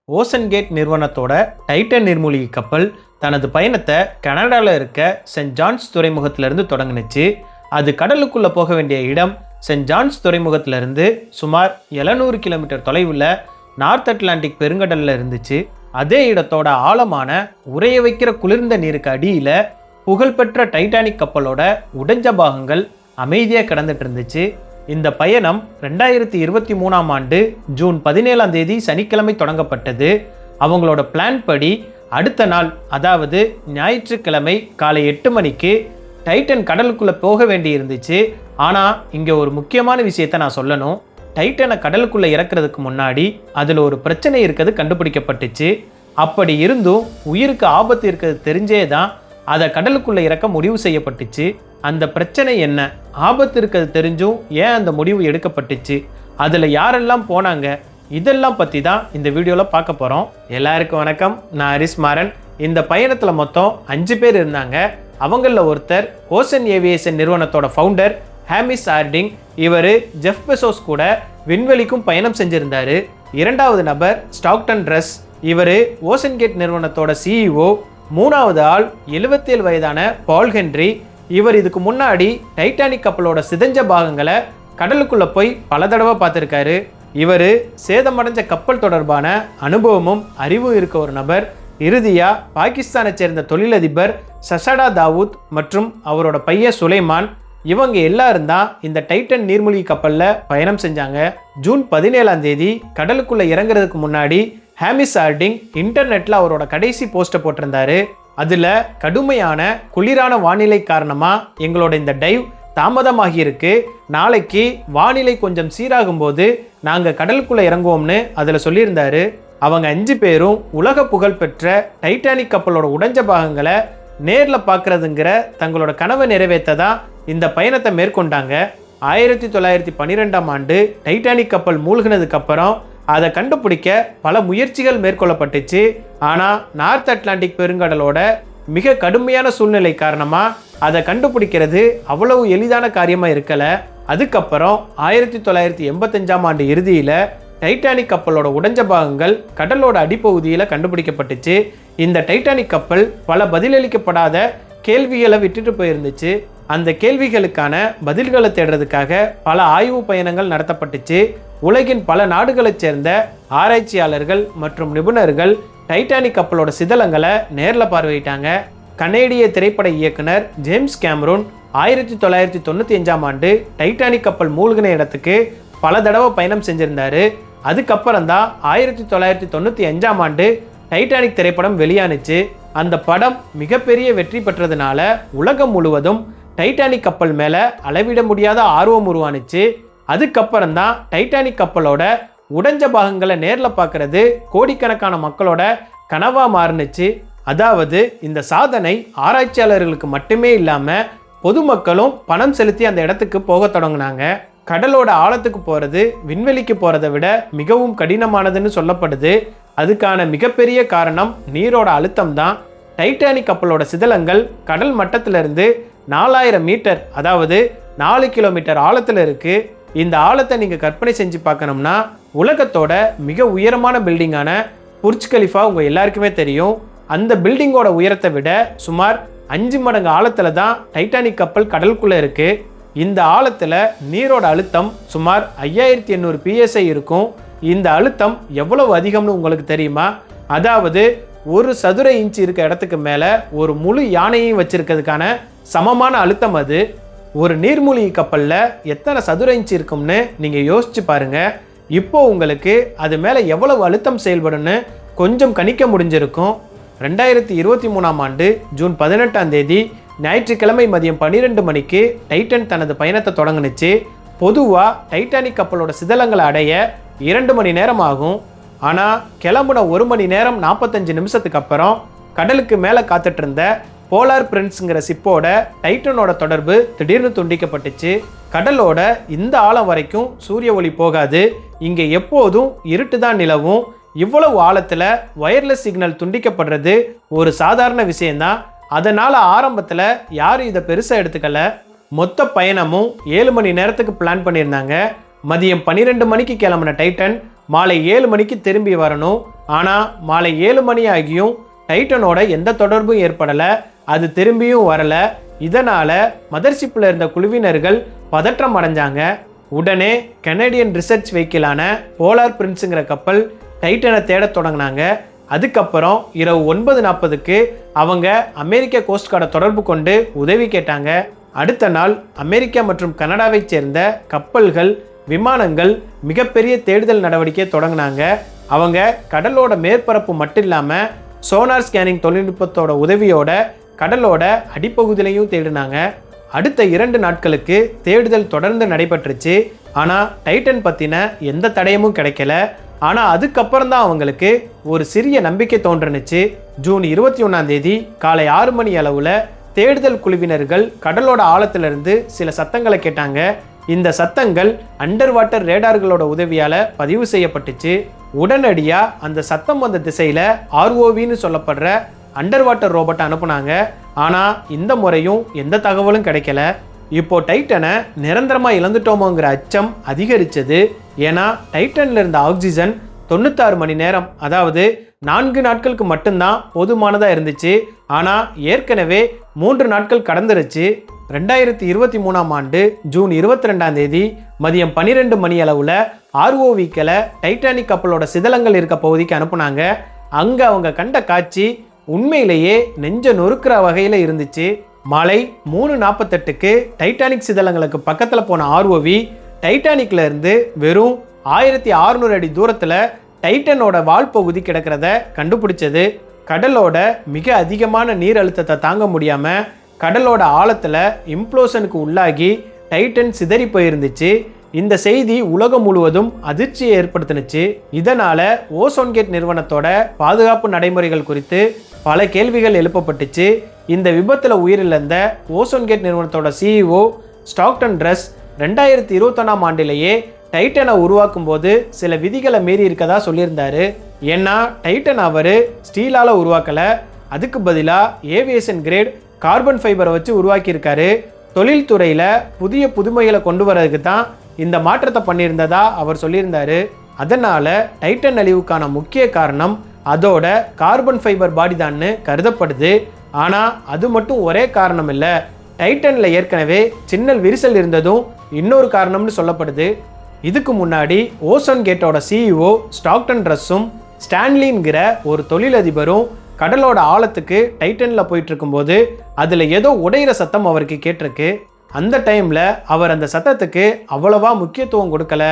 Ocean gate நிறுவனத்தோட Titan நீர்மூழ்கி கப்பல் தனது பயணத்தை கனடாவில் இருக்க சென்ட் ஜான்ஸ் துறைமுகத்திலிருந்து தொடங்குனுச்சு. அது கடலுக்குள்ளே போக வேண்டிய இடம் சென்ட் ஜான்ஸ் துறைமுகத்திலிருந்து சுமார் 700 கிலோமீட்டர் தொலைவில் நார்த் அட்லாண்டிக் பெருங்கடலில் இருந்துச்சு. அதே இடத்தோட ஆழமான உறைய வைக்கிற குளிர்ந்த நீருக்கு அடியில் புகழ்பெற்ற டைட்டானிக் கப்பலோட உடைஞ்ச பாகங்கள் அமைதியாக கிடந்துட்டு இருந்துச்சு. இந்த பயணம் 2023ஆம் ஆண்டு ஜூன் 17 சனிக்கிழமை தொடங்கப்பட்டது. அவங்களோட பிளான் படி அடுத்த நாள், அதாவது ஞாயிற்றுக்கிழமை காலை 8 மணிக்கு டைட்டன் கடலுக்குள்ளே போக வேண்டி இருந்துச்சு. ஆனால் இங்கே ஒரு முக்கியமான விஷயத்தை நான் சொல்லணும். டைட்டனை கடலுக்குள்ளே இறக்குறதுக்கு முன்னாடி அதில் ஒரு பிரச்சனை இருக்கிறது கண்டுபிடிக்கப்பட்டுச்சு. அப்படி இருந்தும் உயிருக்கு ஆபத்து இருக்கிறது தெரிஞ்சே தான் அதை கடலுக்குள்ளே இறக்க முடிவு செய்யப்பட்டுச்சு. அந்த பிரச்சனை என்ன, ஆபத்து இருக்கிறது தெரிஞ்சும் ஏன் அந்த முடிவு எடுக்கப்பட்டுச்சு, அதில் யாரெல்லாம் போனாங்க, இதெல்லாம் பற்றி தான் இந்த வீடியோவில் பார்க்க போகிறோம். எல்லாருக்கும் வணக்கம், நான் ஹரிஸ் மாறன். இந்த பயணத்தில் மொத்தம் 5 பேர் இருந்தாங்க. அவங்களில் ஒருத்தர் ஓசன் ஏவியேஷன் நிறுவனத்தோட ஃபவுண்டர் ஹாமிஸ் ஹார்டிங். இவர் ஜெஃப் பெசோஸ் கூட விண்வெளிக்கும் பயணம் செஞ்சிருந்தார். இரண்டாவது நபர் ஸ்டாக்டன் ரஸ். இவர் ஓசன் கேட் நிறுவனத்தோட சிஇஓ. மூணாவது ஆள் 77 வயதான பால் ஹென்றி. இவர் இதுக்கு முன்னாடி டைட்டானிக் கப்பலோட சிதைஞ்ச பாகங்களை கடலுக்குள்ளே போய் பல தடவை பார்த்துருக்காரு. இவர் சேதமடைஞ்ச கப்பல் தொடர்பான அனுபவமும் அறிவும் இருக்க ஒரு நபர். இறுதியாக பாகிஸ்தானை சேர்ந்த தொழிலதிபர் சஷடா தாவூத் மற்றும் அவரோட பையன் சுலைமான். இவங்க எல்லாரும் தான் இந்த டைட்டன் நீர்மூழ்கி கப்பலில் பயணம் செஞ்சாங்க. ஜூன் 17 கடலுக்குள்ளே இறங்குறதுக்கு முன்னாடி ஹாமிஸ் ஹார்டிங் இன்டர்நெட்டில் அவரோட கடைசி போஸ்ட்டை போட்டிருந்தாரு. அதில் கடுமையான குளிரான வானிலை காரணமாக எங்களோட இந்த டைவ் தாமதமாகியிருக்கு. நாளைக்கு வானிலை கொஞ்சம் சீராகும்போது நாங்கள் கடலுக்குள்ளே இறங்குவோம்னு அதில் சொல்லியிருந்தாரு. அவங்க 5 பேரும் உலக புகழ் பெற்ற டைட்டானிக் கப்பலோட உடைஞ்ச பாகங்களை நேரில் பார்க்குறதுங்கிற தங்களோட கனவை நிறைவேற்ற தான் இந்த பயணத்தை மேற்கொண்டாங்க. 1912ஆம் ஆண்டு டைட்டானிக் கப்பல் மூழ்கினதுக்கு அப்புறம் அதை கண்டுபிடிக்க பல முயற்சிகள் மேற்கொள்ளப்பட்டுச்சு. ஆனால் நார்த் அட்லாண்டிக் பெருங்கடலோட மிக கடுமையான சூழ்நிலை காரணமாக அதை கண்டுபிடிக்கிறது அவ்வளவு எளிதான காரியமாக இருக்கலை. அதுக்கப்புறம் 1985ஆம் ஆண்டு இறுதியில் டைட்டானிக் கப்பலோட உடைஞ்ச பாகங்கள் கடலோட அடிப்பகுதியில் கண்டுபிடிக்கப்பட்டுச்சு. இந்த டைட்டானிக் கப்பல் பல பதிலளிக்கப்படாத கேள்விகளை விட்டுட்டு போயிருந்துச்சு. அந்த கேள்விகளுக்கான பதில்களை தேடுறதுக்காக பல ஆய்வு பயணங்கள் நடத்தப்பட்டுச்சு. உலகின் பல நாடுகளைச் சேர்ந்த ஆராய்ச்சியாளர்கள் மற்றும் நிபுணர்கள் டைட்டானிக் கப்பலோட சிதலங்களை நேரில் பார்வையிட்டாங்க. கனேடிய திரைப்பட இயக்குனர் ஜேம்ஸ் கேமரூன் 1995ஆம் ஆண்டு டைட்டானிக் கப்பல் மூழ்கின இடத்துக்கு பல தடவை பயணம் செஞ்சிருந்தாரு. அதுக்கப்புறம் தான் 1995ஆம் ஆண்டு டைட்டானிக் திரைப்படம் வெளியானுச்சு. அந்த படம் மிகப்பெரிய வெற்றி பெற்றதுனால உலகம் முழுவதும் டைட்டானிக் கப்பல் மேலே அளவிட முடியாத ஆர்வம் உருவானுச்சு. அதுக்கப்புறம் தான் டைட்டானிக் கப்பலோட உடைஞ்ச பாகங்களை நேரில் பார்க்கறது கோடிக்கணக்கான மக்களோட கனவாக மாறுனுச்சு. அதாவது இந்த சாதனை ஆராய்ச்சியாளர்களுக்கு மட்டுமே இல்லாமல் பொதுமக்களும் பணம் செலுத்தி அந்த இடத்துக்கு போக தொடங்கினாங்க. கடலோட ஆழத்துக்கு போகிறது விண்வெளிக்கு போகிறத விட மிகவும் கடினமானதுன்னு சொல்லப்படுது. அதுக்கான மிகப்பெரிய காரணம் நீரோட அழுத்தம் தான். டைட்டானிக் கப்பலோட சிதலங்கள் கடல் மட்டத்திலிருந்து 4000 மீட்டர், அதாவது 4 கிலோமீட்டர் ஆழத்தில் இருக்குது. இந்த ஆழத்தை நீங்கள் கற்பனை செஞ்சு பார்க்கணும்னா உலகத்தோட மிக உயரமான பில்டிங்கான புர்ஜ் கலிஃபா உங்கள் எல்லாருக்குமே தெரியும். அந்த பில்டிங்கோட உயரத்தை விட சுமார் 5 மடங்கு ஆழத்தில் தான் டைட்டானிக் கப்பல் கடலுக்குள்ளே இருக்குது. இந்த ஆழத்தில் நீரோட அழுத்தம் சுமார் 5800 PSI இருக்கும். இந்த அழுத்தம் எவ்வளவு அதிகம்னு உங்களுக்கு தெரியுமா? அதாவது ஒரு சதுர இன்ச்சு இருக்க இடத்துக்கு மேலே ஒரு முழு யானையும் வச்சிருக்கிறதுக்கான சமமான அழுத்தம் அது. ஒரு நீர்மூழ்கி கப்பலில் எத்தனை சதுர இன்ச்சு இருக்கும்னு நீங்கள் யோசிச்சு பாருங்கள். இப்போ உங்களுக்கு அது மேலே எவ்வளவு அழுத்தம் செயல்படும்னு கொஞ்சம் கணிக்க முடிஞ்சிருக்கும். 2023ஆம் ஆண்டு ஜூன் 18 ஞாயிற்றுக்கிழமை மதியம் 12 மணிக்கு டைட்டன் தனது பயணத்தை தொடங்குனுச்சு. பொதுவாக டைட்டானிக் கப்பலோட சிதலங்களை அடைய 2 மணி நேரம் ஆகும். ஆனால் கிளம்புன 1 மணி நேரம் 45 நிமிஷத்துக்கு அப்புறம் கடலுக்கு மேலே காத்துட்டு இருந்த போலார் பிரின்ஸுங்கிற சிப்போட டைட்டனோட தொடர்பு திடீர்னு துண்டிக்கப்பட்டுச்சு. கடலோட இந்த ஆழம் வரைக்கும் சூரிய ஒளி போகாது. இங்கே எப்போதும் இருட்டு தான் நிலவும். இவ்வளவு ஆழத்தில் வயர்லெஸ் சிக்னல் துண்டிக்கப்படுறது ஒரு சாதாரண விஷயந்தான். அதனால் ஆரம்பத்தில் யாரும் இதை பெருசாக எடுத்துக்கல. மொத்த பயணமும் 7 மணி நேரத்துக்கு பிளான் பண்ணியிருந்தாங்க. மதியம் 12 மணிக்கு கிளம்பின டைட்டன் மாலை 7 மணிக்கு திரும்பி வரணும். ஆனால் மாலை 7 மணி ஆகியும் டைட்டனோட எந்த தொடர்பும் ஏற்படலை, அது திரும்பியும் வரலை. இதனால் மதர்ஷிப்பில் இருந்த குழுவினர்கள் பதற்றம் அடைஞ்சாங்க. உடனே கனடியன் ரிசர்ச் வெஹிக்கிளான போலார் பிரின்ஸுங்கிற கப்பல் டைட்டனை தேட தொடங்கினாங்க. அதுக்கப்புறம் இரவு 9:40க்கு அவங்க அமெரிக்க கோஸ்ட் கார்டை தொடர்பு கொண்டு உதவி கேட்டாங்க. அடுத்த நாள் அமெரிக்கா மற்றும் கனடாவைச் சேர்ந்த கப்பல்கள், விமானங்கள் மிகப்பெரிய தேடுதல் நடவடிக்கையை தொடங்கினாங்க. அவங்க கடலோட மேற்பரப்பு மட்டும் இல்லாமல் சோனார் ஸ்கேனிங் தொழில்நுட்பத்தோட உதவியோட கடலோட அடிப்பகுதியிலையும் தேடினாங்க. அடுத்த 2 நாட்களுக்கு தேடுதல் தொடர்ந்து நடைபெற்றுச்சு. ஆனால் டைட்டன் பற்றின எந்த தடயமும் கிடைக்கல. ஆனால் அதுக்கப்புறம் தான் அவங்களுக்கு ஒரு சிறிய நம்பிக்கை தோன்றுனுச்சு. ஜூன் 21 காலை 6 மணி அளவில் தேடுதல் குழுவினர்கள் கடலோட ஆழத்திலிருந்து சில சத்தங்களை கேட்டாங்க. இந்த சத்தங்கள் அண்டர் வாட்டர் ரேடார்களோட உதவியால் பதிவு செய்யப்பட்டுச்சு. உடனடியாக அந்த சத்தம் வந்த திசையில் ROVன்னு சொல்லப்படுற அண்டர் வாட்டர் ரோபோட்டை அனுப்புனாங்க. ஆனால் இந்த முறையும் எந்த தகவலும் கிடைக்கல. இப்போ டைட்டனை நிரந்தரமாக இழந்துட்டோமோங்கிற அச்சம் அதிகரித்தது. ஏன்னா டைட்டனில் இருந்த ஆக்சிஜன் 96 மணி நேரம், அதாவது 4 நாட்களுக்கு மட்டும்தான் போதுமானதாக இருந்துச்சு. ஆனால் ஏற்கனவே 3 நாட்கள் கடந்துருச்சு. 2023 ஜூன் 22 மதியம் 12 மணி அளவில் ROVக்களை டைட்டானிக் கப்பலோட சிதலங்கள் இருக்க பகுதிக்கு அனுப்புனாங்க. அங்கே அவங்க கண்ட காட்சி உண்மையிலேயே நெஞ்ச நொறுக்கிற வகையில் இருந்துச்சு. மாலை 3:48க்கு டைட்டானிக் சிதலங்களுக்கு பக்கத்தில் போன ROV டைட்டானிக்ல இருந்து வெறும் 1600 அடி தூரத்தில் டைட்டனோட வால் பகுதி கிடக்கிறத கண்டுபிடிச்சது. கடலோட மிக அதிகமான நீர் அழுத்தத்தை தாங்க முடியாமல் கடலோட ஆழத்தில் இம்ப்ளோஷனுக்கு உள்ளாகி டைட்டன் சிதறி போயிருந்துச்சு. இந்த செய்தி உலகம் முழுவதும் அதிர்ச்சியை ஏற்படுத்தினுச்சு. இதனால் ஓசோன் கேட் நிறுவனத்தோட பாதுகாப்பு நடைமுறைகள் குறித்து பல கேள்விகள் எழுப்பப்பட்டுச்சு. இந்த விபத்தில் உயிரிழந்த ஓசோன் கேட் நிறுவனத்தோட CEO ஸ்டாக்டன் ட்ரஸ் 2021 டைட்டனை உருவாக்கும் போது சில விதிகளை மீறி இருக்கதா சொல்லியிருந்தாரு. ஏன்னா டைட்டன் அவர் ஸ்டீலால் உருவாக்கலை, அதுக்கு பதிலாக ஏவியேஷன் கிரேட் கார்பன் ஃபைபரை வச்சு உருவாக்கியிருக்காரு. தொழில்துறையில் புதிய புதுமைகளை கொண்டு வரதுக்கு தான் இந்த மாற்றத்தை பண்ணியிருந்ததா அவர் சொல்லியிருந்தாரு. அதனால் டைட்டன் அழிவுக்கான முக்கிய காரணம் அதோட கார்பன் ஃபைபர் பாடி தான்னு கருதப்படுது. ஆனால் அது மட்டும் ஒரே காரணம் இல்லை. டைட்டனில் ஏற்கனவே சின்ன விரிசல் இருந்ததும் இன்னொரு காரணம்னு சொல்லப்படுது. இதுக்கு முன்னாடி ஓசோன் கேட்டோட CEO ஸ்டாக்டன் ட்ரஸும் ஸ்டான்லிங்கிற ஒரு தொழிலதிபரும் கடலோட ஆழத்துக்கு டைட்டனில் போயிட்டு இருக்கும்போது அதில் ஏதோ உடையிற சத்தம் அவருக்கு கேட்டிருக்கு. அந்த டைமில் அவர் அந்த சத்தத்துக்கு அவ்வளவா முக்கியத்துவம் கொடுக்கல.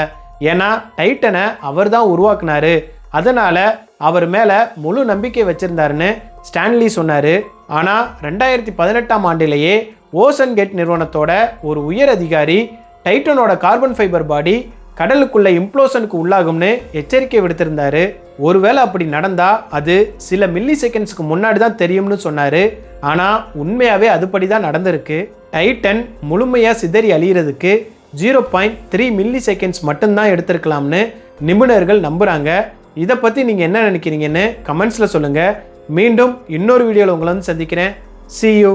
ஏன்னா டைட்டனை அவர் தான் உருவாக்குனாரு, அதனால் அவர் மேலே முழு நம்பிக்கை வச்சுருந்தாருன்னு ஸ்டான்லி சொன்னார். ஆனால் 2018 ஓசன் கேட் நிறுவனத்தோட ஒரு உயர் அதிகாரி டைட்டனோட கார்பன் ஃபைபர் பாடி கடலுக்குள்ள இம்ப்ளோஷனுக்கு உள்ளாகும்னு எச்சரிக்கை விடுத்திருந்தாரு. ஒருவேளை அப்படி நடந்தால் அது சில மில்லி செகண்ட்ஸ்க்கு முன்னாடி தான் தெரியும்னு சொன்னார். ஆனால் உண்மையாகவே அதுபடி தான் நடந்திருக்கு. டைட்டன் முழுமையாக சிதறி அழிகிறதுக்கு 0.3 மில்லி செகண்ட்ஸ் மட்டும்தான் எடுத்திருக்கலாம்னு நிபுணர்கள் நம்புகிறாங்க. இதை பற்றி நீங்கள் என்ன நினைக்கிறீங்கன்னு கமெண்ட்ஸில் சொல்லுங்கள். மீண்டும் இன்னொரு வீடியோவில் உங்களை வந்து சந்திக்கிறேன். See you.